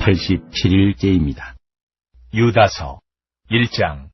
87일째입니다. 유다서 1장.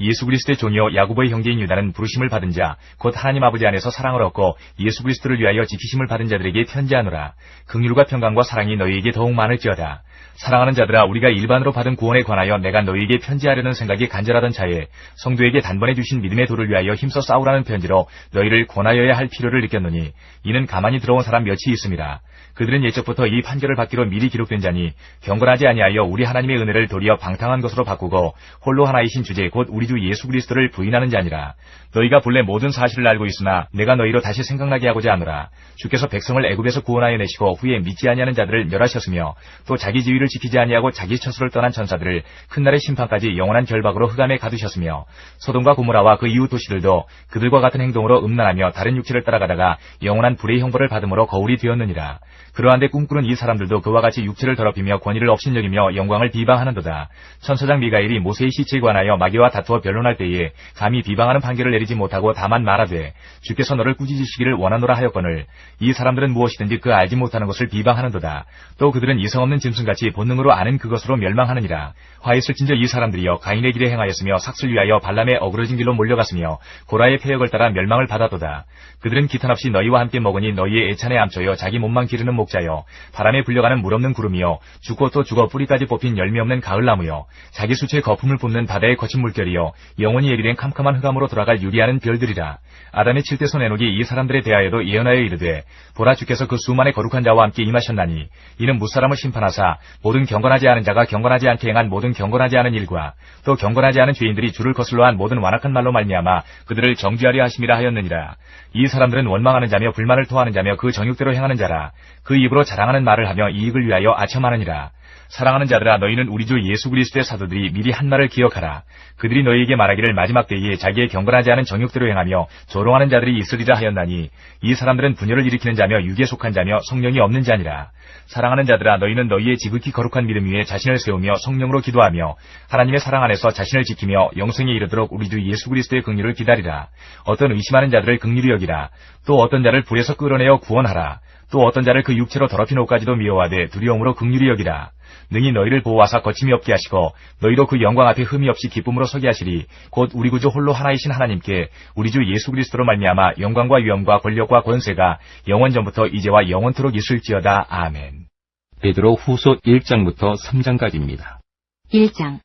예수 그리스도의 종이요 야고보의 형제인 유다는 부르심을 받은 자 곧 하나님 아버지 안에서 사랑을 얻고 예수 그리스도를 위하여 지키심을 받은 자들에게 편지하노라. 긍휼과 평강과 사랑이 너희에게 더욱 많을지어다. 사랑하는 자들아, 우리가 일반으로 받은 구원에 관하여 내가 너희에게 편지하려는 생각이 간절하던 차에 성도에게 단번에 주신 믿음의 도를 위하여 힘써 싸우라는 편지로 너희를 권하여야 할 필요를 느꼈노니 이는 가만히 들어온 사람 몇이 있습니다. 그들은 예적부터 이 판결을 받기로 미리 기록된 자니 경건하지 아니하여 우리 하나님의 은혜를 도리어 방탕한 것으로 바꾸고 홀로 하나이신 주제 곧 우리 주 예수 그리스도를 부인하는 자니라. 너희가 본래 모든 사실을 알고 있으나 내가 너희로 다시 생각나게 하고자 하노라. 주께서 백성을 애굽에서 구원하여 내시고 후에 믿지 아니하는 자들을 멸하셨으며 또 자기 지위를 지키지 아니하고 자기 처소를 떠난 천사들을 큰 날의 심판까지 영원한 결박으로 흑암에 가두셨으며 소돔과 고모라와 그 이웃 도시들도 그들과 같은 행동으로 음란하며 다른 육체를 따라가다가 영원한 불의 형벌을 받음으로 거울이 되었느니라. 그러한데 꿈꾸는 이 사람들도 그와 같이 육체를 더럽히며 권위를 업신여기며 영광을 비방하는도다. 천사장 미가엘이 모세의 시체에 관하여 마귀와 다투어 변론할 때에 감히 비방하는 판결을 내리지 못하고 다만 말하되 주께서 너를 꾸짖으시기를 원하노라 하였거늘 이 사람들은 무엇이든지 그 알지 못하는 것을 비방하는도다. 또 그들은 이성 없는 짐승같이 본능으로 아는 그것으로 멸망하느니라. 화 있을진저 이 사람들이여 가인의 길에 행하였으며 삭슬 위하여 발람의 어그러진 길로 몰려갔으며 고라의 패역을 따라 멸망을 받았도다. 그들은 기탄없이 너희와 함께 먹으니 너희의 애찬에 암초여 자기 몸만 기르는 목자여 바람에 불려가는 물 없는 구름이여 죽고 또 죽어 뿌리까지 뽑힌 열매 없는 가을나무여 자기 수초에 거품을 뿜는 바다의 거친 물결이여 영원히 예비된 캄캄한 흑암으로 돌아갈 유리하는 별들이라. 아담의 7대 손 에녹이 이 사람들에 대하여도 예언하여 이르되 보라 주께서 그 수만의 거룩한 자와 함께 임하셨나니 이는 무사람을 심판하사 모든 경건하지 않은 자가 경건하지 않게 행한 모든 경건하지 않은 일과 또 경건하지 않은 죄인들이 주를 거슬러 한 모든 완악한 말로 말미암아 그들을 정죄하려 하심이라 하였느니라. 이 사람들은 원망하는 자며 불만을 토하는 자며 그 정욕대로 행하는 자라. 그 입으로 자랑하는 말을 하며 이익을 위하여 아첨하느니라. 사랑하는 자들아, 너희는 우리 주 예수 그리스도의 사도들이 미리 한 말을 기억하라. 그들이 너희에게 말하기를 마지막 때에 자기의 경건하지 않은 정욕대로 행하며 조롱하는 자들이 있으리라 하였나니 이 사람들은 분열을 일으키는 자며 육에 속한 자며 성령이 없는 자니라. 사랑하는 자들아, 너희는 너희의 지극히 거룩한 믿음 위에 자신을 세우며 성령으로 기도하며 하나님의 사랑 안에서 자신을 지키며 영생에 이르도록 우리 주 예수 그리스도의 긍휼을 기다리라. 어떤 의심하는 자들을 긍휼히 여기라. 또 어떤 자를 불에서 끌어내어 구원하라. 또 어떤 자를 그 육체로 더럽힌 옷까지도 미워하되 두려움으로 긍휼히 여기라. 능히 너희를 보호하사 거침이 없게 하시고 너희로 그 영광 앞에 흠이 없이 기쁨으로 서게 하시리. 곧 우리 구주 홀로 하나이신 하나님께 우리 주 예수 그리스도로 말미암아 영광과 위엄과 권력과 권세가 영원전부터 이제와 영원토록 있을지어다. 아멘. 베드로 후서 1장부터 3장까지입니다. 1장.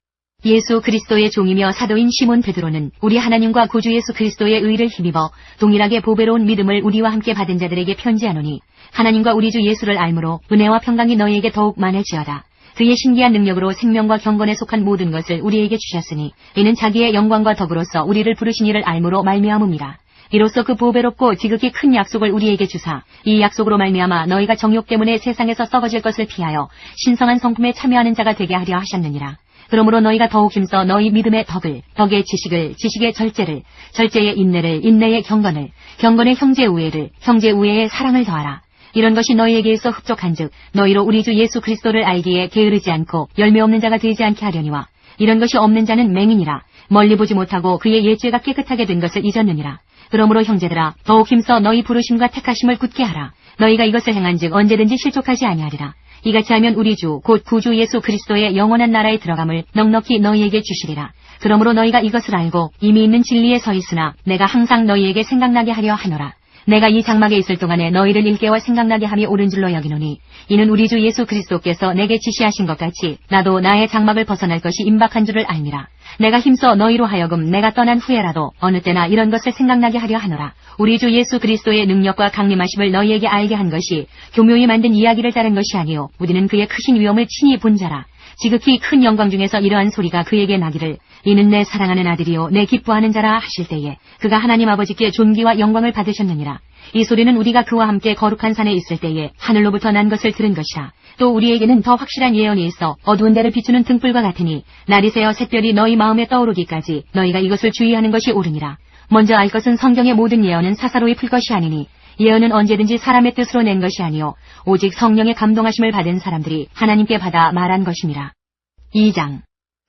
예수 그리스도의 종이며 사도인 시몬 베드로는 우리 하나님과 구주 예수 그리스도의 의를 힘입어 동일하게 보배로운 믿음을 우리와 함께 받은 자들에게 편지하노니 하나님과 우리 주 예수를 알므로 은혜와 평강이 너희에게 더욱 많을지어다. 그의 신기한 능력으로 생명과 경건에 속한 모든 것을 우리에게 주셨으니 이는 자기의 영광과 덕으로서 우리를 부르신 이를 알므로 말미암음이라. 이로써 그 보배롭고 지극히 큰 약속을 우리에게 주사 이 약속으로 말미암아 너희가 정욕 때문에 세상에서 썩어질 것을 피하여 신성한 성품에 참여하는 자가 되게 하려 하셨느니라. 그러므로 너희가 더욱 힘써 너희 믿음의 덕을, 덕의 지식을, 지식의 절제를, 절제의 인내를, 인내의 경건을, 경건의 형제 우애를, 형제 우애의 사랑을 더하라. 이런 것이 너희에게 있어 흡족한즉 너희로 우리 주 예수 그리스도를 알기에 게으르지 않고 열매 없는 자가 되지 않게 하려니와 이런 것이 없는 자는 맹인이라 멀리 보지 못하고 그의 옛죄가 깨끗하게 된 것을 잊었느니라. 그러므로 형제들아 더욱 힘써 너희 부르심과 택하심을 굳게 하라. 너희가 이것을 행한즉 언제든지 실족하지 아니하리라. 이같이 하면 우리 주 곧 구주 예수 그리스도의 영원한 나라에 들어감을 넉넉히 너희에게 주시리라. 그러므로 너희가 이것을 알고 이미 있는 진리에 서 있으나 내가 항상 너희에게 생각나게 하려 하노라. 내가 이 장막에 있을 동안에 너희를 일깨워 생각나게 함이 옳은 줄로 여기노니 이는 우리 주 예수 그리스도께서 내게 지시하신 것 같이 나도 나의 장막을 벗어날 것이 임박한 줄을 알미라. 내가 힘써 너희로 하여금 내가 떠난 후에라도 어느 때나 이런 것을 생각나게 하려 하노라. 우리 주 예수 그리스도의 능력과 강림하심을 너희에게 알게 한 것이 교묘히 만든 이야기를 따른 것이 아니요 우리는 그의 크신 위엄을 친히 본 자라. 지극히 큰 영광 중에서 이러한 소리가 그에게 나기를 이는 내 사랑하는 아들이요 내 기뻐하는 자라 하실 때에 그가 하나님 아버지께 존귀와 영광을 받으셨느니라. 이 소리는 우리가 그와 함께 거룩한 산에 있을 때에 하늘로부터 난 것을 들은 것이라. 또 우리에게는 더 확실한 예언이 있어 어두운 데를 비추는 등불과 같으니 날이 새어 샛별이 너희 마음에 떠오르기까지 너희가 이것을 주의하는 것이 옳으니라. 먼저 알 것은 성경의 모든 예언은 사사로이 풀 것이 아니니 예언은 언제든지 사람의 뜻으로 낸 것이 아니요 오직 성령의 감동하심을 받은 사람들이 하나님께 받아 말한 것임이라. 2장.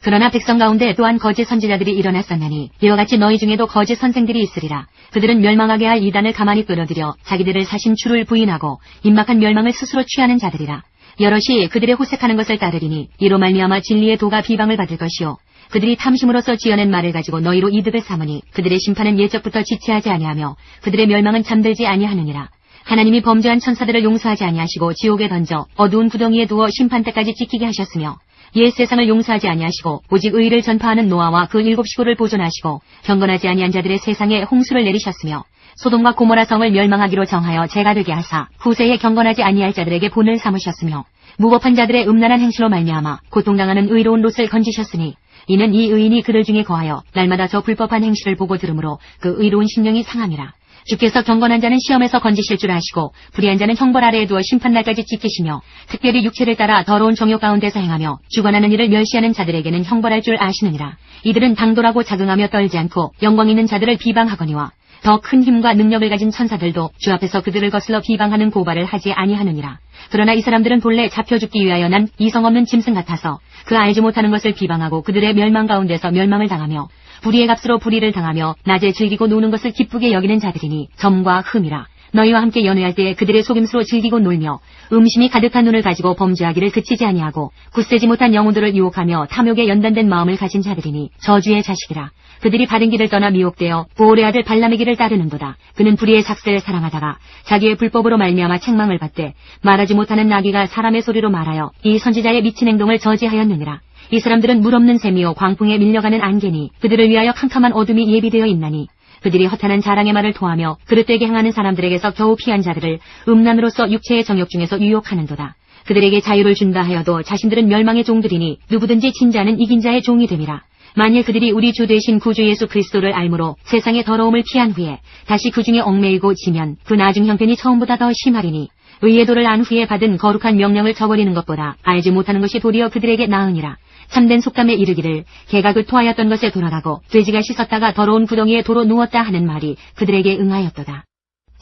그러나 백성 가운데 또한 거짓 선지자들이 일어났었나니 이와 같이 너희 중에도 거짓 선생들이 있으리라. 그들은 멸망하게 할 이단을 가만히 끌어들여 자기들을 사신 주를 부인하고 임박한 멸망을 스스로 취하는 자들이라. 여럿이 그들의 호색하는 것을 따르리니 이로 말미암아 진리의 도가 비방을 받을 것이요 그들이 탐심으로써 지어낸 말을 가지고 너희로 이득을 삼으니 그들의 심판은 옛적부터 지체하지 아니하며 그들의 멸망은 잠들지 아니하느니라. 하나님이 범죄한 천사들을 용서하지 아니하시고 지옥에 던져 어두운 구덩이에 두어 심판 때까지 지키게 하셨으며 옛 세상을 용서하지 아니하시고 오직 의를 전파하는 노아와 그 7 식구를 보존하시고 경건하지 아니한 자들의 세상에 홍수를 내리셨으며 소돔과 고모라 성을 멸망하기로 정하여 죄가 되게 하사 후세에 경건하지 아니할 자들에게 본을 삼으셨으며 무법한 자들의 음란한 행실로 말미암아 고통당하는 의로운 롯을 건지셨으니 이는 이 의인이 그들 중에 거하여 날마다 저 불법한 행실을 보고 들으므로 그 의로운 심령이 상함이라. 주께서 경건한 자는 시험에서 건지실 줄 아시고 불의한 자는 형벌 아래에 두어 심판날까지 지키시며 특별히 육체를 따라 더러운 정욕 가운데서 행하며 주관하는 일을 멸시하는 자들에게는 형벌할 줄 아시느니라. 이들은 당돌하고 자긍하며 떨지 않고 영광 있는 자들을 비방하거니와 더 큰 힘과 능력을 가진 천사들도 주 앞에서 그들을 거슬러 비방하는 고발을 하지 아니하느니라. 그러나 이 사람들은 본래 잡혀 죽기 위하여 난 이성 없는 짐승 같아서 그 알지 못하는 것을 비방하고 그들의 멸망 가운데서 멸망을 당하며 불의의 값으로 불의를 당하며 낮에 즐기고 노는 것을 기쁘게 여기는 자들이니 점과 흠이라. 너희와 함께 연회할 때에 그들의 속임수로 즐기고 놀며 음심이 가득한 눈을 가지고 범죄하기를 그치지 아니하고 굳세지 못한 영혼들을 유혹하며 탐욕에 연단된 마음을 가진 자들이니 저주의 자식이라. 그들이 바른 길을 떠나 미혹되어 보올의 아들 발람의 길을 따르는도다. 그는 불의의 삭세를 사랑하다가 자기의 불법으로 말미암아 책망을 받되 말하지 못하는 나귀가 사람의 소리로 말하여 이 선지자의 미친 행동을 저지하였느니라. 이 사람들은 물 없는 샘이요 광풍에 밀려가는 안개니 그들을 위하여 캄캄한 어둠이 예비되어 있나니 그들이 허탄한 자랑의 말을 토하며 그릇되게 행하는 사람들에게서 겨우 피한 자들을 음란으로서 육체의 정욕 중에서 유혹하는도다. 그들에게 자유를 준다 하여도 자신들은 멸망의 종들이니 누구든지 진 자는 이긴 자의 종이 됨이라. 만일 그들이 우리 주 되신 구주 예수 그리스도를 알므로 세상의 더러움을 피한 후에 다시 그 중에 얽매이고 지면 그 나중 형편이 처음보다 더 심하리니 의의 도를 안 후에 받은 거룩한 명령을 저버리는 것보다 알지 못하는 것이 도리어 그들에게 나으니라. 참된 속담에 이르기를 개가 그 토하였던 것에 돌아가고 돼지가 씻었다가 더러운 구덩이에 도로 누웠다 하는 말이 그들에게 응하였도다.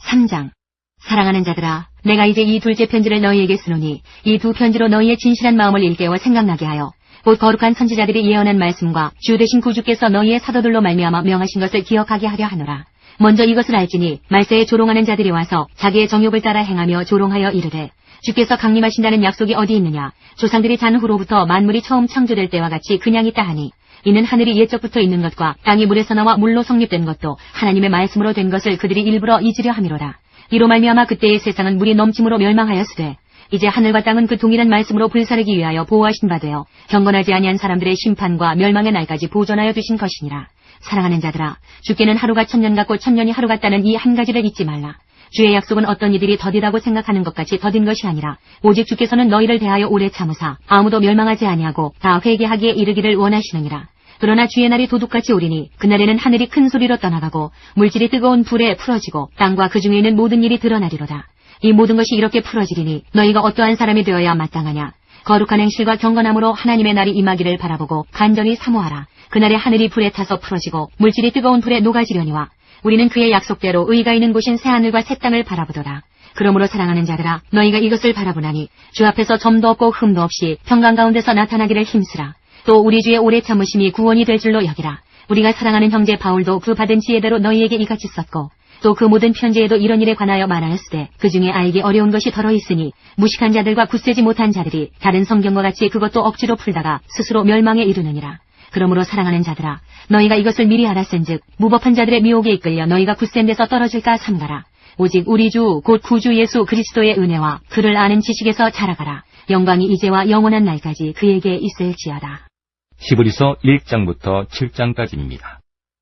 3장. 사랑하는 자들아, 내가 이제 이 둘째 편지를 너희에게 쓰노니 이 두 편지로 너희의 진실한 마음을 일깨워 생각나게 하여 곧 거룩한 선지자들이 예언한 말씀과 주 되신 구주께서 너희의 사도들로 말미암아 명하신 것을 기억하게 하려 하노라. 먼저 이것을 알지니 말세에 조롱하는 자들이 와서 자기의 정욕을 따라 행하며 조롱하여 이르되 주께서 강림하신다는 약속이 어디 있느냐. 조상들이 잔 후로부터 만물이 처음 창조될 때와 같이 그냥 있다 하니 이는 하늘이 옛적부터 있는 것과 땅이 물에서 나와 물로 성립된 것도 하나님의 말씀으로 된 것을 그들이 일부러 잊으려 함이로라. 이로 말미암아 그때의 세상은 물이 넘침으로 멸망하였으되 이제 하늘과 땅은 그 동일한 말씀으로 불사르기 위하여 보호하신 바 되어 경건하지 아니한 사람들의 심판과 멸망의 날까지 보존하여 두신 것이니라. 사랑하는 자들아, 주께는 하루가 1000년 같고 1000년이 하루 같다는 이 한 가지를 잊지 말라. 주의 약속은 어떤 이들이 더디다고 생각하는 것 같이 더딘 것이 아니라 오직 주께서는 너희를 대하여 오래 참으사 아무도 멸망하지 아니하고 다 회개하기에 이르기를 원하시느니라. 그러나 주의 날이 도둑같이 오리니 그날에는 하늘이 큰 소리로 떠나가고 물질이 뜨거운 불에 풀어지고 땅과 그 중에 있는 모든 일이 드러나리로다. 이 모든 것이 이렇게 풀어지리니 너희가 어떠한 사람이 되어야 마땅하냐. 거룩한 행실과 경건함으로 하나님의 날이 임하기를 바라보고 간절히 사모하라. 그날에 하늘이 불에 타서 풀어지고 물질이 뜨거운 불에 녹아지려니와 우리는 그의 약속대로 의가 있는 곳인 새하늘과 새 땅을 바라보도다. 그러므로 사랑하는 자들아, 너희가 이것을 바라보나니 주 앞에서 점도 없고 흠도 없이 평강 가운데서 나타나기를 힘쓰라. 또 우리 주의 오래 참으심이 구원이 될 줄로 여기라. 우리가 사랑하는 형제 바울도 그 받은 지혜대로 너희에게 이같이 썼고 또 그 모든 편지에도 이런 일에 관하여 말하였으되 그 중에 알기 어려운 것이 더러 있으니 무식한 자들과 굳세지 못한 자들이 다른 성경과 같이 그것도 억지로 풀다가 스스로 멸망에 이르느니라. 그러므로 사랑하는 자들아, 너희가 이것을 미리 알았은즉 무법한 자들의 미혹에 이끌려 너희가 굳센 데서 떨어질까 삼가라. 오직 우리 주 곧 구주 예수 그리스도의 은혜와 그를 아는 지식에서 자라가라. 영광이 이제와 영원한 날까지 그에게 있을지어다. 히브리서 1장부터 7장까지입니다.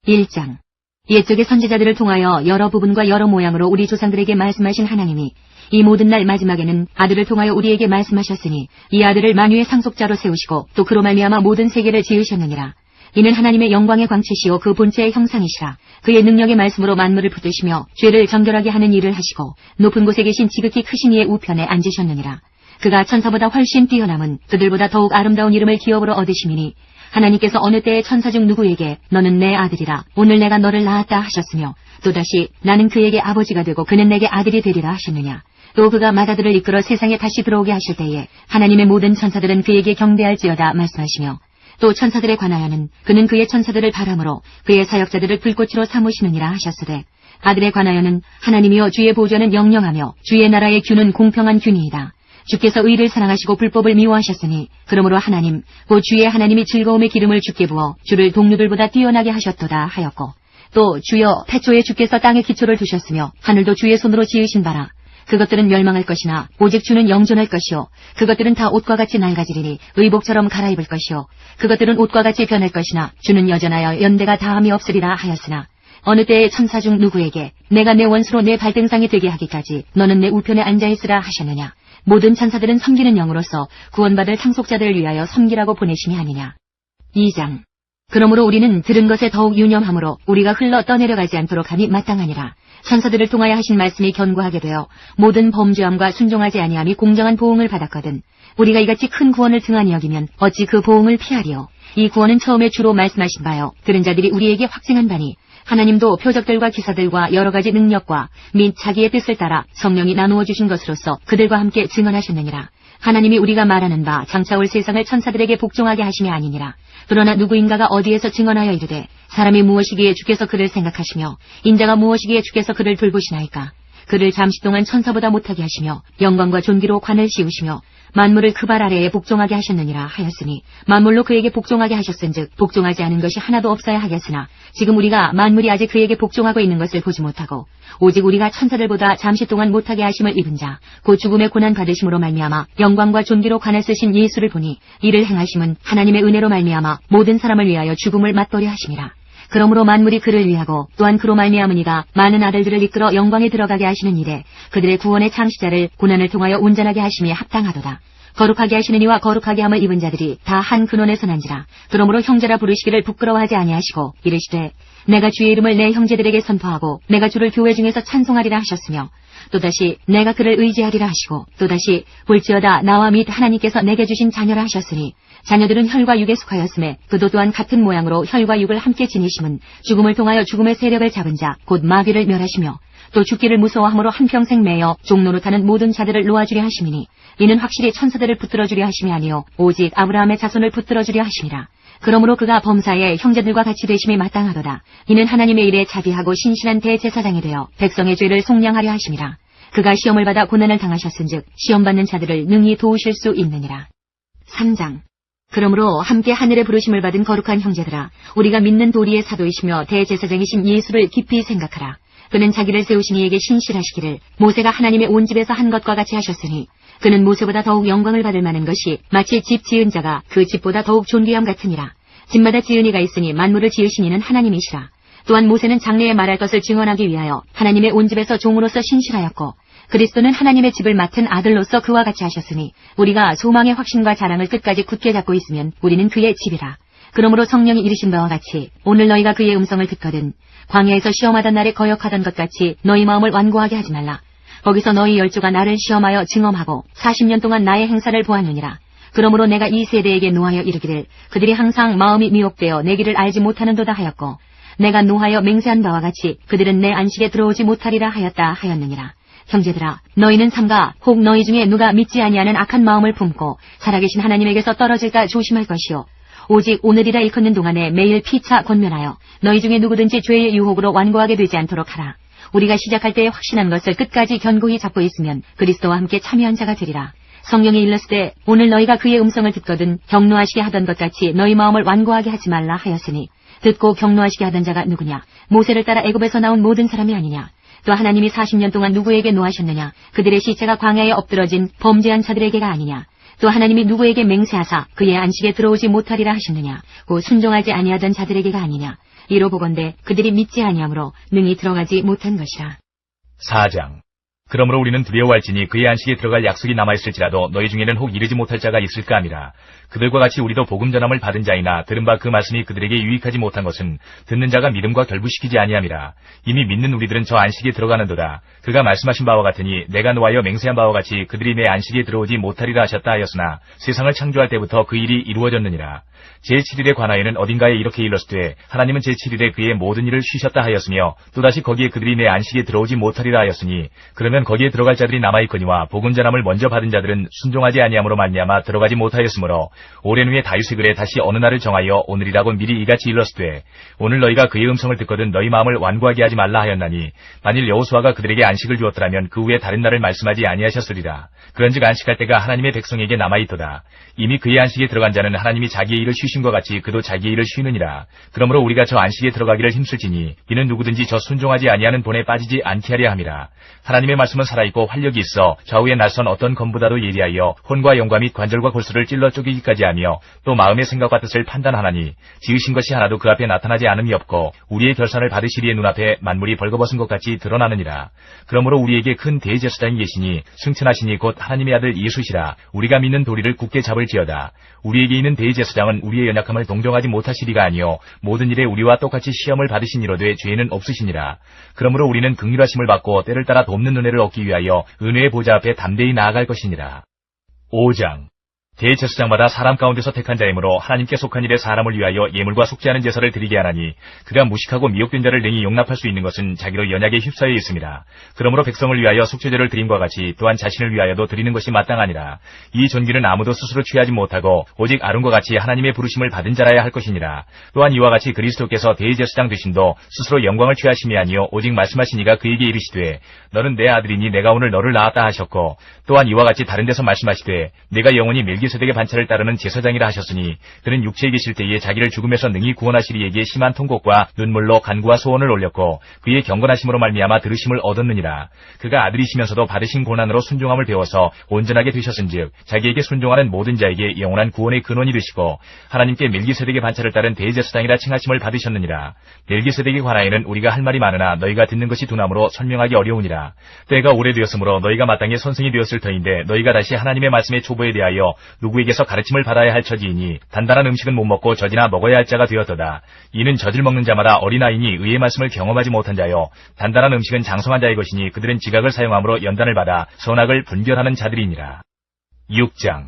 1장. 옛적의 선지자들을 통하여 여러 부분과 여러 모양으로 우리 조상들에게 말씀하신 하나님이 이 모든 날 마지막에는 아들을 통하여 우리에게 말씀하셨으니 이 아들을 만유의 상속자로 세우시고 또 그로 말미암아 모든 세계를 지으셨느니라. 이는 하나님의 영광의 광채시요 그 본체의 형상이시라. 그의 능력의 말씀으로 만물을 붙드시며 죄를 정결하게 하는 일을 하시고 높은 곳에 계신 지극히 크신 이의 우편에 앉으셨느니라. 그가 천사보다 훨씬 뛰어남은 그들보다 더욱 아름다운 이름을 기업으로 얻으심이니 하나님께서 어느 때에 천사 중 누구에게 너는 내 아들이라 오늘 내가 너를 낳았다 하셨으며 또다시 나는 그에게 아버지가 되고 그는 내게 아들이 되리라 하셨느냐. 또 그가 맏아들을 이끌어 세상에 다시 들어오게 하실 때에 하나님의 모든 천사들은 그에게 경배할지어다 말씀하시며 또 천사들에 관하여는 그는 그의 천사들을 바람으로 그의 사역자들을 불꽃으로 삼으시느니라 하셨으되 아들에 관하여는 하나님이여 주의 보좌는 영영하며 주의 나라의 균은 공평한 균이이다. 주께서 의를 사랑하시고 불법을 미워하셨으니 그러므로 하나님 곧 주의 하나님이 즐거움의 기름을 주께 부어 주를 동료들보다 뛰어나게 하셨도다 하였고 또 주여 태초에 주께서 땅에 기초를 두셨으며 하늘도 주의 손으로 지으신 바라 그것들은 멸망할 것이나 오직 주는 영존할 것이요 그것들은 다 옷과 같이 낡아지리니 의복처럼 갈아입을 것이요 그것들은 옷과 같이 변할 것이나 주는 여전하여 연대가 다함이 없으리라 하였으나 어느 때에 천사 중 누구에게 내가 내 원수로 내 발등상이 되게 하기까지 너는 내 우편에 앉아있으라 하셨느냐 모든 천사들은 섬기는 영으로서 구원받을 상속자들을 위하여 섬기라고 보내심이 아니냐. 2장 그러므로 우리는 들은 것에 더욱 유념함으로 우리가 흘러 떠내려가지 않도록 함이 마땅하니라. 천사들을 통하여 하신 말씀이 견고하게 되어 모든 범죄함과 순종하지 아니함이 공정한 보응을 받았거든. 우리가 이같이 큰 구원을 등한히 여기면 어찌 그 보응을 피하리요. 이 구원은 처음에 주로 말씀하신 바요 들은 자들이 우리에게 확증한 바니 하나님도 표적들과 기사들과 여러 가지 능력과 및 자기의 뜻을 따라 성령이 나누어 주신 것으로서 그들과 함께 증언하셨느니라. 하나님이 우리가 말하는 바 장차 올 세상을 천사들에게 복종하게 하심이 아니니라. 그러나 누구인가가 어디에서 증언하여 이르되 사람이 무엇이기에 주께서 그를 생각하시며 인자가 무엇이기에 주께서 그를 돌보시나이까. 그를 잠시 동안 천사보다 못하게 하시며 영광과 존귀로 관을 씌우시며 만물을 그 발 아래에 복종하게 하셨느니라 하였으니 만물로 그에게 복종하게 하셨은즉 복종하지 않은 것이 하나도 없어야 하겠으나 지금 우리가 만물이 아직 그에게 복종하고 있는 것을 보지 못하고 오직 우리가 천사들보다 잠시 동안 못하게 하심을 입은 자 곧 죽음의 고난 받으심으로 말미암아 영광과 존귀로 관을 쓰신 예수를 보니 이를 행하심은 하나님의 은혜로 말미암아 모든 사람을 위하여 죽음을 맛보려 하심이라. 그러므로 만물이 그를 위하고 또한 그로 말미암으니가 많은 아들들을 이끌어 영광에 들어가게 하시는 일에 그들의 구원의 창시자를 고난을 통하여 온전하게 하심이 합당하도다. 거룩하게 하시는 이와 거룩하게 함을 입은 자들이 다 한 근원에서 난지라. 그러므로 형제라 부르시기를 부끄러워하지 아니하시고 이르시되 내가 주의 이름을 내 형제들에게 선포하고 내가 주를 교회 중에서 찬송하리라 하셨으며 또다시 내가 그를 의지하리라 하시고 또다시 볼지어다 나와 및 하나님께서 내게 주신 자녀라 하셨으니 자녀들은 혈과 육에 속하였음에 그도 또한 같은 모양으로 혈과 육을 함께 지니심은 죽음을 통하여 죽음의 세력을 잡은 자 곧 마귀를 멸하시며 또 죽기를 무서워함으로 한평생 매여 종노릇하는 모든 자들을 놓아주려 하심이니 이는 확실히 천사들을 붙들어주려 하심이 아니요 오직 아브라함의 자손을 붙들어주려 하심이라. 그러므로 그가 범사에 형제들과 같이 되심이 마땅하도다. 이는 하나님의 일에 자비하고 신실한 대제사장이 되어 백성의 죄를 속량하려 하심이라. 그가 시험을 받아 고난을 당하셨은즉 시험받는 자들을 능히 도우실 수 있느니라. 3장 그러므로 함께 하늘의 부르심을 받은 거룩한 형제들아 우리가 믿는 도리의 사도이시며 대제사장이신 예수를 깊이 생각하라. 그는 자기를 세우신 이에게 신실하시기를 모세가 하나님의 온 집에서 한 것과 같이 하셨으니 그는 모세보다 더욱 영광을 받을 만한 것이 마치 집 지은 자가 그 집보다 더욱 존귀함 같으니라. 집마다 지은 이가 있으니 만물을 지으신 이는 하나님이시라. 또한 모세는 장래에 말할 것을 증언하기 위하여 하나님의 온 집에서 종으로서 신실하였고 그리스도는 하나님의 집을 맡은 아들로서 그와 같이 하셨으니 우리가 소망의 확신과 자랑을 끝까지 굳게 잡고 있으면 우리는 그의 집이라. 그러므로 성령이 이르신 바와 같이 오늘 너희가 그의 음성을 듣거든 광야에서 시험하던 날에 거역하던 것 같이 너희 마음을 완고하게 하지 말라. 거기서 너희 열조가 나를 시험하여 증험하고 40년 동안 나의 행사를 보았느니라. 그러므로 내가 이 세대에게 노하여 이르기를 그들이 항상 마음이 미혹되어 내 길을 알지 못하는도다 하였고 내가 노하여 맹세한 바와 같이 그들은 내 안식에 들어오지 못하리라 하였다 하였느니라. 형제들아 너희는 삼가 혹 너희 중에 누가 믿지 아니하는 악한 마음을 품고 살아계신 하나님에게서 떨어질까 조심할 것이요 오직 오늘이라 일컫는 동안에 매일 피차 권면하여 너희 중에 누구든지 죄의 유혹으로 완고하게 되지 않도록 하라. 우리가 시작할 때에 확신한 것을 끝까지 견고히 잡고 있으면 그리스도와 함께 참여한 자가 되리라. 성령이 일렀으되 오늘 너희가 그의 음성을 듣거든 경노하시게 하던 것 같이 너희 마음을 완고하게 하지 말라 하였으니 듣고 경노하시게 하던 자가 누구냐? 모세를 따라 애굽에서 나온 모든 사람이 아니냐? 또 하나님이 40년 동안 누구에게 노하셨느냐? 그들의 시체가 광야에 엎드러진 범죄한 자들에게가 아니냐? 또 하나님이 누구에게 맹세하사 그의 안식에 들어오지 못하리라 하셨느냐? 곧 순종하지 아니하던 자들에게가 아니냐? 이로 보건대 그들이 믿지 아니하므로 능히 들어가지 못한 것이라. 4장 그러므로 우리는 두려워할지니 그의 안식에 들어갈 약속이 남아있을지라도 너희 중에는 혹 이르지 못할 자가 있을까 함이라. 그들과 같이 우리도 복음 전함을 받은 자이나 들은 바 그 말씀이 그들에게 유익하지 못한 것은 듣는 자가 믿음과 결부시키지 아니함이라. 이미 믿는 우리들은 저 안식에 들어가는도다. 그가 말씀하신 바와 같으니 내가 노하여 맹세한 바와 같이 그들이 내 안식에 들어오지 못하리라 하셨다 하였으나 세상을 창조할 때부터 그 일이 이루어졌느니라. 제7일에 관하여는 어딘가에 이렇게 일렀으되 하나님은 제7일에 그의 모든 일을 쉬셨다 하였으며 또다시 거기에 그들이 내 안식에 들어오지 못하리라 하였으니 그러면 그러면 거기에 들어갈 자들이 남아있거니와 복음 전함을 먼저 받은 자들은 순종하지 아니함으로 말미암아 들어가지 못하였으므로 오랜 후에 다윗의 글에 다시 어느 날을 정하여 오늘이라고 미리 이같이 일렀으되 오늘 너희가 그의 음성을 듣거든 너희 마음을 완고하게 하지 말라 하였나니 만일 여호수아가 그들에게 안식을 주었더라면 그 후에 다른 날을 말씀하지 아니하셨으리라. 그런즉 안식할 때가 하나님의 백성에게 남아있도다. 이미 그의 안식에 들어간 자는 하나님이 자기의 일을 쉬신 것 같이 그도 자기의 일을 쉬느니라. 그러므로 우리가 저 안식에 들어가기를 힘쓸지니 이는 누구든지 저 순종하지 아니하는 본에 빠지지 않게 하려 함이라. 하나님의 말씀은 살아있고 활력이 있어 좌우에 날선 어떤 검보다도 예리하여 혼과 영과 및 관절과 골수를 찔러 쪼개기까지 하며 또 마음의 생각과 뜻을 판단하나니 지으신 것이 하나도 그 앞에 나타나지 않음이 없고 우리의 결산을 받으시리의 눈앞에 만물이 벌거벗은 것 같이 드러나느니라. 그러므로 우리에게 큰 대제사장이 계시니 승천하시니 곧 하나님의 아들 예수시라. 우리가 믿는 도리를 굳게 잡을지어다. 우리에게 있는 대제사장은 우리의 연약함을 동정하지 못하시리가 아니요 모든 일에 우리와 똑같이 시험을 받으신 이로되 죄는 없으시니라. 그러므로 우리는 긍휼하심을 받고 때를 따라 돕는 은혜를 얻기 위하여 은혜의 보좌 앞에 담대히 나아갈 것이니라. 5장 대제사장마다 사람 가운데서 택한 자이므로 하나님께 속한 일에 사람을 위하여 예물과 속죄하는 제사를 드리게 하나니 그가 무식하고 미혹된 자를 능히 용납할 수 있는 것은 자기로 연약에 휩싸여 있습니다. 그러므로 백성을 위하여 속죄제를 드림과 같이 또한 자신을 위하여도 드리는 것이 마땅하니라. 이 존귀는 아무도 스스로 취하지 못하고 오직 아론과 같이 하나님의 부르심을 받은 자라야 할 것이니라. 또한 이와 같이 그리스도께서 대제사장 되심도 스스로 영광을 취하심이 아니요 오직 말씀하신 이가 그에게 이르시되 너는 내 아들이니 내가 오늘 너를 낳았다 하셨고 또한 이와 같이 다른 데서 말씀하시되 내가 영원히 멜기세덱의 반차를 따르는 제사장이라 하셨으니 그는 육체에 계실 때에 자기를 죽음에서 능히 구원하시리에게 심한 통곡과 눈물로 간구와 소원을 올렸고 그의 경건하심으로 말미암아 들으심을 얻었느니라. 그가 아들이시면서도 받으신 고난으로 순종함을 배워서 온전하게 되셨은즉 자기에게 순종하는 모든 자에게 영원한 구원의 근원이 되시고 하나님께 멜기세덱의 반차를 따른 대제사장이라 칭하심을 받으셨느니라. 멜기세덱에 관하여는 우리가 할 말이 많으나 너희가 듣는 것이 둔함으로 설명하기 어려우니라. 때가 오래되었으므로 너희가 마땅히 선생이 되었을 터인데 너희가 다시 하나님의 말씀의 초보에 대하여 누구에게서 가르침을 받아야 할 처지이니 단단한 음식은 못 먹고 젖이나 먹어야 할 자가 되었도다. 이는 젖을 먹는 자마다 어린아이니 의의 말씀을 경험하지 못한 자요 단단한 음식은 장성한 자의 것이니 그들은 지각을 사용함으로 연단을 받아 선악을 분별하는 자들이니라. 6장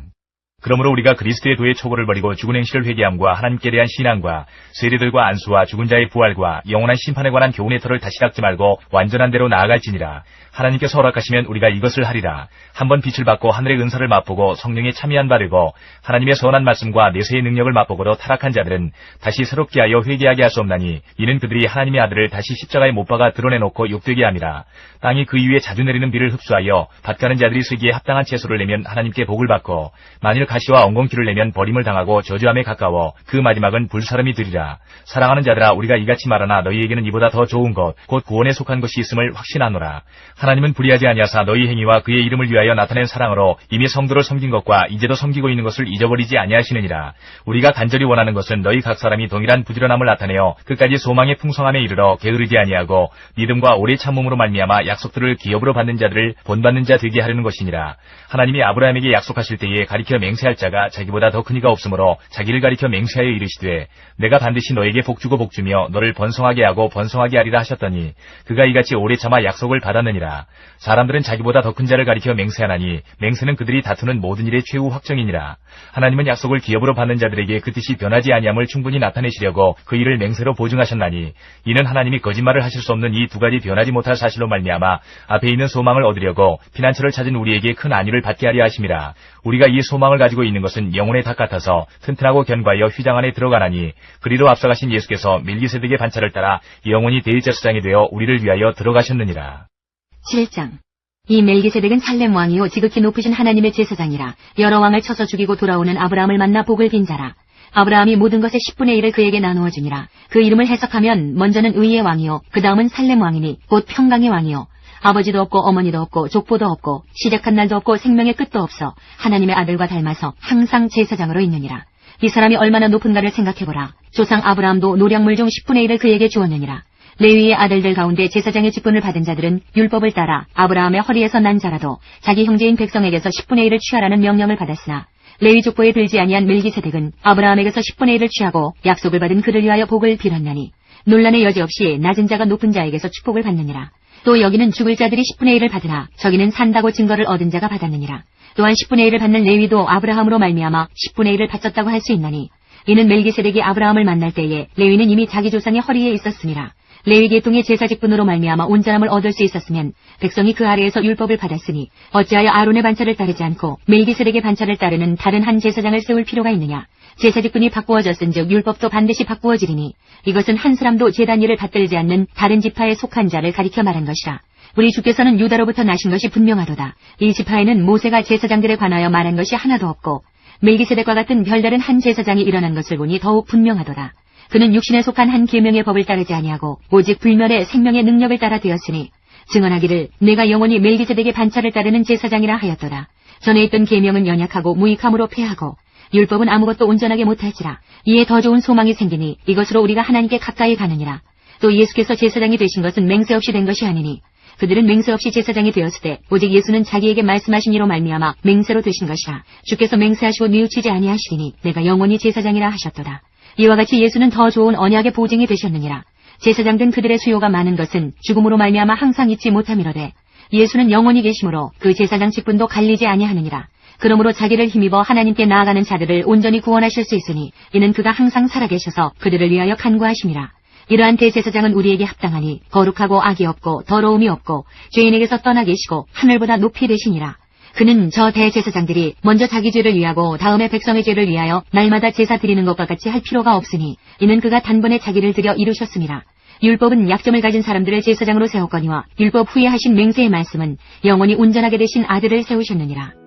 그러므로 우리가 그리스도의 도의 초보를 버리고 죽은 행실을 회개함과 하나님께 대한 신앙과 세리들과 안수와 죽은 자의 부활과 영원한 심판에 관한 교훈의 터를 다시 닦지 말고 완전한 대로 나아갈지니라. 하나님께서 허락하시면 우리가 이것을 하리라. 한번 빛을 받고 하늘의 은사를 맛보고 성령에 참여한 바르고 하나님의 선한 말씀과 내세의 능력을 맛보고도 타락한 자들은 다시 새롭게 하여 회개하게 할 수 없나니 이는 그들이 하나님의 아들을 다시 십자가에 못 박아 드러내놓고 욕되게 함이라. 땅이 그 위에 자주 내리는 비를 흡수하여 밭가는 자들이 쓰기에 합당한 채소를 내면 하나님께 복을 받고 만일 가시와 엉겅퀴를 내면 버림을 당하고 저주함에 가까워 그 마지막은 불사름이 되리라. 사랑하는 자들아 우리가 이같이 말하나 너희에게는 이보다 더 좋은 것 곧 구원에 속한 것이 있음을 확신하노라. 하나님은 불의하지 아니하사 너희 행위와 그의 이름을 위하여 나타낸 사랑으로 이미 성도를 섬긴 것과 이제도 섬기고 있는 것을 잊어버리지 아니하시느니라. 우리가 간절히 원하는 것은 너희 각 사람이 동일한 부지런함을 나타내어 끝까지 소망의 풍성함에 이르러 게으르지 아니하고 믿음과 오래 참음으로 말미암아 약속들을 기업으로 받는 자들을 본받는 자 되게 하려는 것이니라. 하나님이 아브라함에게 약속하실 때에 가리켜 맹세할 자가 자기보다 더 큰 이가 없으므로 자기를 가리켜 맹세하여 이르시되 내가 반드시 너에게 복주고 복주며 너를 번성하게 하고 번성하게 하리라 하셨더니 그가 이같이 오래 참아 약속을 받았느니라. 사람들은 자기보다 더 큰 자를 가리켜 맹세하나니 맹세는 그들이 다투는 모든 일의 최후 확정이니라. 하나님은 약속을 기업으로 받는 자들에게 그 뜻이 변하지 아니함을 충분히 나타내시려고 그 일을 맹세로 보증하셨나니 이는 하나님이 거짓말을 하실 수 없는 이 두 가지 변하지 못할 사실로 말미암아 앞에 있는 소망을 얻으려고 피난처를 찾은 우리에게 큰 안위를 받게 하려 하심이라. 우리가 이 소망을 가지고 있는 것은 영혼의 닭 같아서 튼튼하고 견고하여 휘장 안에 들어가나니 그리로 앞서가신 예수께서 멜기세덱의 반차를 따라 영원히 대제사장이 되어 우리를 위하여 들어가셨느니라. 7장 이 멜기세덱은 살렘 왕이요 지극히 높으신 하나님의 제사장이라. 여러 왕을 쳐서 죽이고 돌아오는 아브라함을 만나 복을 빈 자라. 아브라함이 모든 것의 10분의 1을 그에게 나누어 주니라. 그 이름을 해석하면 먼저는 의의 왕이요 그 다음은 살렘 왕이니 곧 평강의 왕이요 아버지도 없고 어머니도 없고 족보도 없고 시작한 날도 없고 생명의 끝도 없어 하나님의 아들과 닮아서 항상 제사장으로 있느니라. 이 사람이 얼마나 높은가를 생각해보라. 조상 아브라함도 노량물 중 10분의 1을 그에게 주었느니라. 레위의 아들들 가운데 제사장의 직분을 받은 자들은 율법을 따라 아브라함의 허리에서 난 자라도 자기 형제인 백성에게서 10분의 1을 취하라는 명령을 받았으나 레위 족보에 들지 아니한 멜기세덱은 아브라함에게서 10분의 1을 취하고 약속을 받은 그를 위하여 복을 빌었나니 논란의 여지 없이 낮은 자가 높은 자에게서 축복을 받느니라. 또 여기는 죽을 자들이 10분의 1을 받으나 저기는 산다고 증거를 얻은 자가 받았느니라. 또한 10분의 1을 받는 레위도 아브라함으로 말미암아 10분의 1을 바쳤다고 할 수 있나니 이는 멜기세덱이 아브라함을 만날 때에 레위는 이미 자기 조상의 허리에 있었습니다. 레위 계통의 제사 직분으로 말미암아 온전함을 얻을 수 있었으면 백성이 그 아래에서 율법을 받았으니 어찌하여 아론의 반차를 따르지 않고 멜기세덱의 반차를 따르는 다른 한 제사장을 세울 필요가 있느냐. 제사 직분이 바꾸어졌은즉 율법도 반드시 바꾸어지리니 이것은 한 사람도 제단 일을 받들지 않는 다른 지파에 속한 자를 가리켜 말한 것이라. 우리 주께서는 유다로부터 나신 것이 분명하도다. 이 지파에는 모세가 제사장들에 관하여 말한 것이 하나도 없고 멜기세덱과 같은 별다른 한 제사장이 일어난 것을 보니 더욱 분명하도다. 그는 육신에 속한 한 계명의 법을 따르지 아니하고 오직 불멸의 생명의 능력을 따라 되었으니 증언하기를 내가 영원히 멜기세덱의 반차를 따르는 제사장이라 하였도다. 전에 있던 계명은 연약하고 무익함으로 패하고 율법은 아무것도 온전하게 못할지라. 이에 더 좋은 소망이 생기니 이것으로 우리가 하나님께 가까이 가느니라. 또 예수께서 제사장이 되신 것은 맹세 없이 된 것이 아니니 그들은 맹세 없이 제사장이 되었을 때 오직 예수는 자기에게 말씀하신 이로 말미암아 맹세로 되신 것이라. 주께서 맹세하시고 뉘우치지 아니하시리니 내가 영원히 제사장이라 하셨도다. 이와 같이 예수는 더 좋은 언약의 보증이 되셨느니라. 제사장된 그들의 수요가 많은 것은 죽음으로 말미암아 항상 잊지 못함이로되 예수는 영원히 계심으로 그 제사장 직분도 갈리지 아니하느니라. 그러므로 자기를 힘입어 하나님께 나아가는 자들을 온전히 구원하실 수 있으니 이는 그가 항상 살아계셔서 그들을 위하여 간구하심이라. 이러한 대제사장은 우리에게 합당하니 거룩하고 악이 없고 더러움이 없고 죄인에게서 떠나 계시고 하늘보다 높이 되시니라. 그는 저 대제사장들이 먼저 자기 죄를 위하고 다음에 백성의 죄를 위하여 날마다 제사 드리는 것과 같이 할 필요가 없으니 이는 그가 단번에 자기를 들여 이루셨음이라. 율법은 약점을 가진 사람들을 제사장으로 세웠거니와 율법 후에 하신 맹세의 말씀은 영원히 온전하게 되신 아들을 세우셨느니라.